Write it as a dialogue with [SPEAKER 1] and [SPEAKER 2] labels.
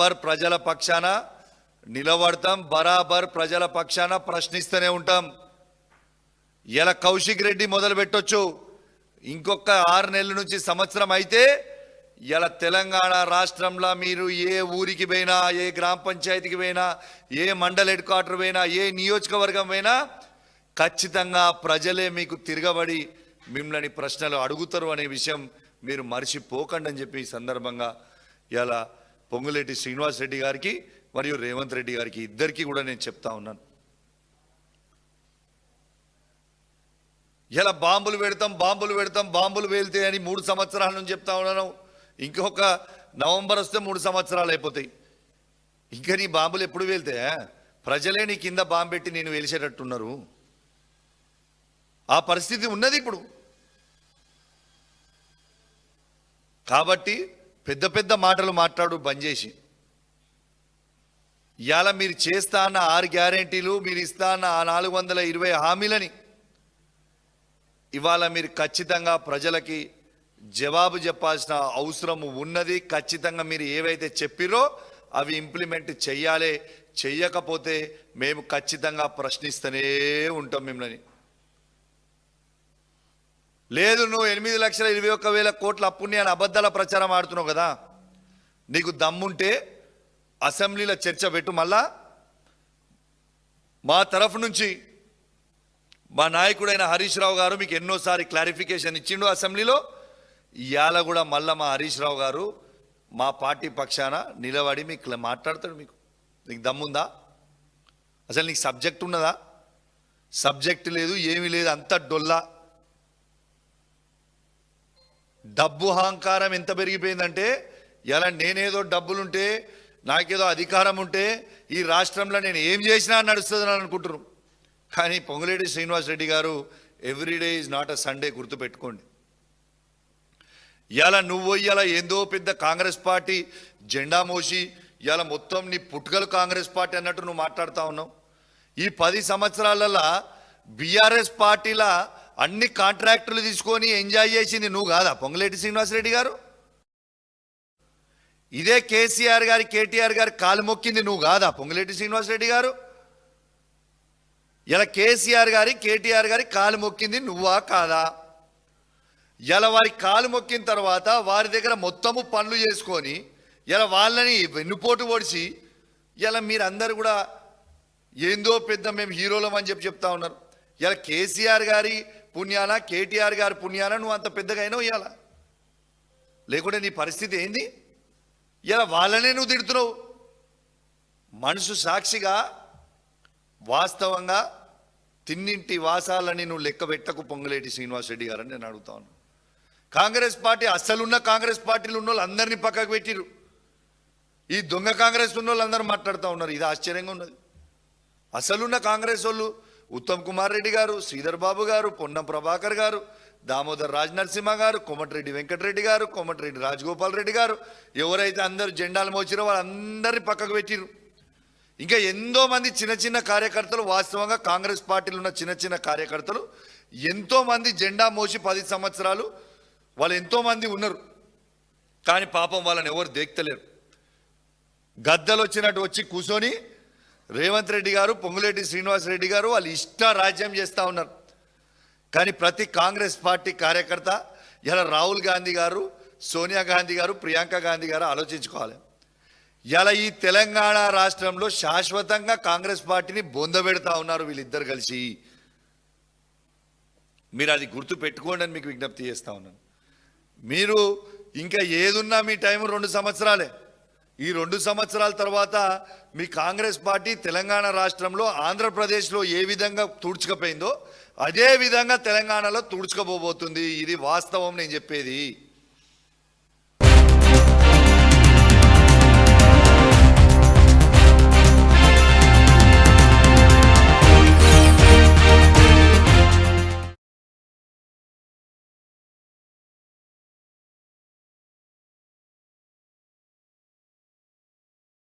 [SPEAKER 1] బరాబర్ ప్రజల పక్షాన నిలబడతాం, బరాబర్ ప్రజల పక్షాన ప్రశ్నిస్తూనే ఉంటాం. ఇలా కౌశిక్ రెడ్డి మొదలు పెట్టొచ్చు, ఇంకొక 6 నెలల నుంచి సంవత్సరం అయితే ఇలా తెలంగాణ రాష్ట్రంలో మీరు ఏ ఊరికి పోయినా, ఏ గ్రామ పంచాయతీకి పోయినా, ఏ మండల్ హెడ్ క్వార్టర్ పోయినా, ఏ నియోజకవర్గం పోయినా ఖచ్చితంగా ప్రజలే మీకు తిరగబడి మిమ్మల్ని ప్రశ్నలు అడుగుతారు అనే విషయం మీరు మర్చిపోకండి అని చెప్పి ఈ సందర్భంగా ఇలా పొంగులేటి శ్రీనివాస్ రెడ్డి గారికి మరియు రేవంత్ రెడ్డి గారికి ఇద్దరికి కూడా నేను చెప్తా ఉన్నాను. ఇలా బాంబులు పెడతాం, బాంబులు పేలితే అని 3 సంవత్సరాల నుంచి చెప్తా ఉన్నాను. ఇంకొక నవంబర్ వస్తే 3 సంవత్సరాలు అయిపోతాయి. ఇంకా నీ బాంబులు ఎప్పుడు పేలితే? ప్రజలే నీ కింద బాంబు పెట్టి నేను వెలిసేటట్టున్నారు. ఆ పరిస్థితి ఉన్నది ఇప్పుడు. కాబట్టి పెద్ద పెద్ద మాటలు మాట్లాడు బంద్ చేసి, ఇవాళ మీరు చేస్తా అన్న 6 గ్యారెంటీలు, మీరు ఇస్తా అన్న 420 హామీలని ఇవాళ మీరు ఖచ్చితంగా ప్రజలకి జవాబు చెప్పాల్సిన అవసరం ఉన్నది. ఖచ్చితంగా మీరు ఏవైతే చెప్పిరో అవి ఇంప్లిమెంట్ చెయ్యాలి. చెయ్యకపోతే మేము ఖచ్చితంగా ప్రశ్నిస్తూనే ఉంటాం మిమ్మల్ని. లేదు నువ్వు 8,21,000 కోట్ల అప్పుని అని అబద్ధాల ప్రచారం ఆడుతున్నావు కదా, నీకు దమ్ముంటే అసెంబ్లీలో చర్చ పెట్టు. మళ్ళా మా తరఫు నుంచి మా నాయకుడైన హరీష్ రావు గారు మీకు ఎన్నోసారి క్లారిఫికేషన్ ఇచ్చిండు అసెంబ్లీలో. ఇవాళ కూడా మళ్ళీ మా హరీష్ రావు గారు మా పార్టీ పక్షాన నిలబడి మీకు మాట్లాడతాడు. నీకు దమ్ముందా? అసలు నీకు సబ్జెక్ట్ ఉన్నదా? సబ్జెక్ట్ లేదు, ఏమీ లేదు, అంత డొల్లా. డబ్బు అహంకారం ఎంత పెరిగిపోయిందంటే ఇలా నేనేదో డబ్బులుంటే, నాకేదో అధికారం ఉంటే ఈ రాష్ట్రంలో నేను ఏం చేసినా నడుస్తుందని అనుకుంటున్నాను. కానీ పొంగులేటి శ్రీనివాస్ రెడ్డి గారు everyday is not a Sunday, గుర్తుపెట్టుకోండి. ఇలా నువ్వు ఇలా ఏందో పెద్ద కాంగ్రెస్ పార్టీ జెండా మోసి ఇలా మొత్తం నీ పుట్టుకలు కాంగ్రెస్ పార్టీ అన్నట్టు నువ్వు మాట్లాడుతూ ఉన్నావు. ఈ 10 సంవత్సరాలలో బీఆర్ఎస్ పార్టీల అన్ని కాంట్రాక్టులు తీసుకొని ఎంజాయ్ చేసింది నువ్వు కాదా పొంగులేటి శ్రీనివాస్ రెడ్డి గారు? ఇదే కేసీఆర్ గారి, కేటీఆర్ గారి కాలు మొక్కింది నువ్వు కాదా పొంగులేటి శ్రీనివాస్ రెడ్డి గారు? ఇలా కేసీఆర్ గారి, కేటీఆర్ గారి కాలు మొక్కింది నువ్వా కాదా? ఇలా వారి కాలు మొక్కిన తర్వాత వారి దగ్గర మొత్తము పనులు చేసుకొని ఇలా వాళ్ళని వెన్నుపోటు పొడిచి ఇలా మీరందరూ కూడా ఏందో పెద్ద మేము హీరోలం అని చెప్తా ఉన్నారు. ఇలా కేసీఆర్ గారి పుణ్యాన, కేటీఆర్ గారి పుణ్యాన నువ్వు అంత పెద్దగా అయినావు. ఇవాళ లేకుంటే నీ పరిస్థితి ఏంది? ఇలా వాళ్ళనే నువ్వు తిడుతున్నావు. మనసు సాక్షిగా వాస్తవంగా తిన్నింటి వాసాలని నువ్వు లెక్క పెట్టకు పొంగులేటి శ్రీనివాస్ రెడ్డి గారని నేను అడుగుతా ఉన్నాను. కాంగ్రెస్ పార్టీ అస్సలున్న కాంగ్రెస్ పార్టీలు ఉన్న వాళ్ళు అందరినీ పక్కకు పెట్టిరు. ఈ దొంగ కాంగ్రెస్ ఉన్న వాళ్ళు అందరూ మాట్లాడుతూ ఉన్నారు. ఇది ఆశ్చర్యంగా ఉన్నది. అసలున్న కాంగ్రెస్ వాళ్ళు ఉత్తమ్ కుమార్ రెడ్డి గారు, శ్రీధర్ బాబు గారు, పొన్నం ప్రభాకర్ గారు, దామోదర్ రాజ్ నరసింహ గారు, కోమటిరెడ్డి వెంకటరెడ్డి గారు, కోమటిరెడ్డి రాజగోపాల్ రెడ్డి గారు, ఎవరైతే అందరూ జెండాలు మోచిరో వాళ్ళందరినీ పక్కకు పెట్టిరు. ఇంకా ఎంతో మంది చిన్న చిన్న కార్యకర్తలు, వాస్తవంగా కాంగ్రెస్ పార్టీలో ఉన్న చిన్న చిన్న కార్యకర్తలు ఎంతోమంది జెండా మోసి 10 సంవత్సరాలు వాళ్ళు ఎంతోమంది ఉన్నారు. కానీ పాపం వాళ్ళని ఎవరు దేక్తలేరు. గద్దలు వచ్చినట్టు వచ్చి కూర్చొని రేవంత్ రెడ్డి గారు, పొంగులేటి శ్రీనివాస్ రెడ్డి గారు వాళ్ళు ఇష్ట రాజ్యం చేస్తూ ఉన్నారు. కానీ ప్రతి కాంగ్రెస్ పార్టీ కార్యకర్త ఇలా రాహుల్ గాంధీ గారు, సోనియా గాంధీ గారు, ప్రియాంక గాంధీ గారు ఆలోచించుకోవాలి. ఇలా ఈ తెలంగాణ రాష్ట్రంలో శాశ్వతంగా కాంగ్రెస్ పార్టీని బొందబెడతా ఉన్నారు వీళ్ళిద్దరు కలిసి. మీరు అది గుర్తు పెట్టుకోండి అని మీకు విజ్ఞప్తి చేస్తూ ఉన్నాను. మీరు ఇంకా ఏదున్నా మీ టైం 2 సంవత్సరాలే. ఈ 2 సంవత్సరాల తర్వాత మీ కాంగ్రెస్ పార్టీ తెలంగాణ రాష్ట్రంలో, ఆంధ్రప్రదేశ్లో ఏ విధంగా తుడుచుకపోయిందో అదే విధంగా తెలంగాణలో తుడుచుకోబోతుంది. ఇది వాస్తవం నేను చెప్పేది.